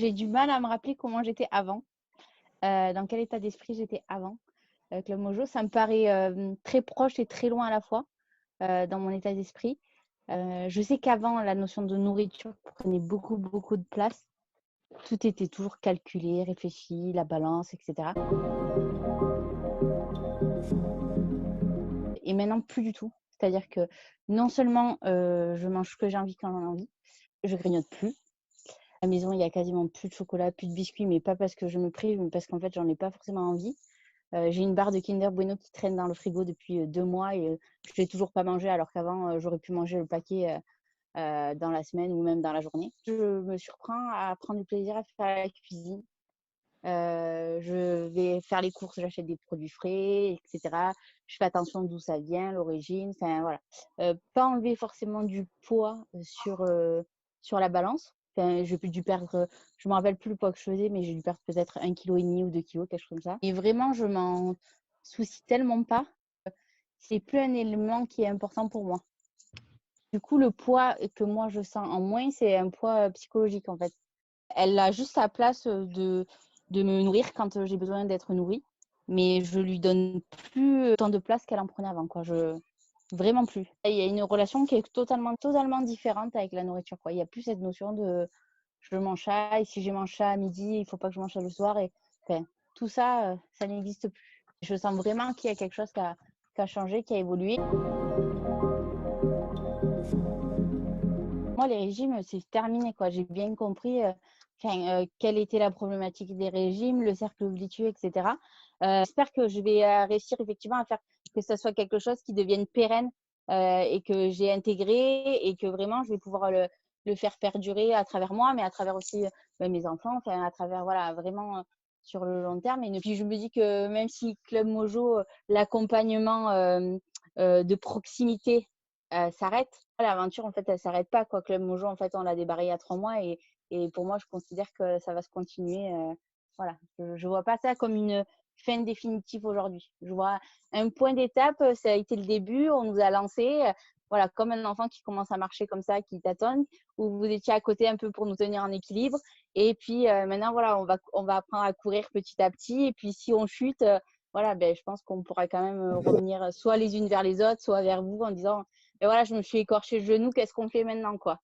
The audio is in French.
j'ai du mal à me rappeler comment j'étais avant, dans quel état d'esprit j'étais avant Club Mojo. Ça me paraît très proche et très loin à la fois dans mon état d'esprit. Je sais qu'avant, la notion de nourriture prenait beaucoup, beaucoup de place. Tout était toujours calculé, réfléchi, la balance, etc. Et maintenant, plus du tout. C'est-à-dire que non seulement je mange ce que j'ai envie quand j'en ai envie, je grignote plus. À la maison, il y a quasiment plus de chocolat, plus de biscuits, mais pas parce que je me prive, mais parce qu'en fait, j'en ai pas forcément envie. J'ai une barre de Kinder Bueno qui traîne dans le frigo depuis 2 mois et je l'ai toujours pas mangée, alors qu'avant, j'aurais pu manger le paquet dans la semaine ou même dans la journée. Je me surprends à prendre du plaisir à faire la cuisine. Je vais faire les courses, j'achète des produits frais, etc. Je fais attention d'où ça vient, l'origine, enfin voilà. Pas enlever forcément du poids sur la balance. Enfin, j'ai dû perdre, je me rappelle plus le poids que je faisais, mais j'ai dû perdre peut-être 1,5 kg ou 2 kilos, quelque chose comme ça. Et vraiment, je m'en soucie tellement pas. C'est plus un élément qui est important pour moi. Du coup, le poids que moi je sens en moins, c'est un poids psychologique en fait. Elle a juste sa place de me nourrir quand j'ai besoin d'être nourrie. Mais je lui donne plus autant de place qu'elle en prenait avant, quoi. Vraiment plus. Il y a une relation qui est totalement, totalement différente avec la nourriture, quoi. Il n'y a plus cette notion de je mange ça et si je mange ça à midi, il ne faut pas que je mange ça le soir. Et enfin, tout ça, ça n'existe plus. Je sens vraiment qu'il y a quelque chose qui a changé, qui a évolué. Moi, les régimes, c'est terminé, quoi. J'ai bien compris quelle était la problématique des régimes, le cercle vicieux, etc. J'espère que je vais réussir effectivement à faire que ça soit quelque chose qui devienne pérenne et que j'ai intégré et que vraiment je vais pouvoir le faire perdurer à travers moi, mais à travers aussi mes enfants, enfin, à travers, voilà, vraiment sur le long terme. Et puis, je me dis que même si Club Mojo, l'accompagnement de proximité s'arrête, l'aventure, en fait, elle s'arrête pas, quoi. Club Mojo, en fait, on l'a débarré il y a 3 mois et pour moi, je considère que ça va se continuer. Voilà, je vois pas ça comme une fin définitive aujourd'hui. Je vois un point d'étape, ça a été le début, on nous a lancé, voilà, comme un enfant qui commence à marcher comme ça, qui tâtonne, où vous étiez à côté un peu pour nous tenir en équilibre. Et puis maintenant, voilà, on va apprendre à courir petit à petit. Et puis si on chute, voilà, ben, je pense qu'on pourra quand même revenir soit les unes vers les autres, soit vers vous en disant, ben voilà, je me suis écorché le genou, qu'est-ce qu'on fait maintenant, quoi.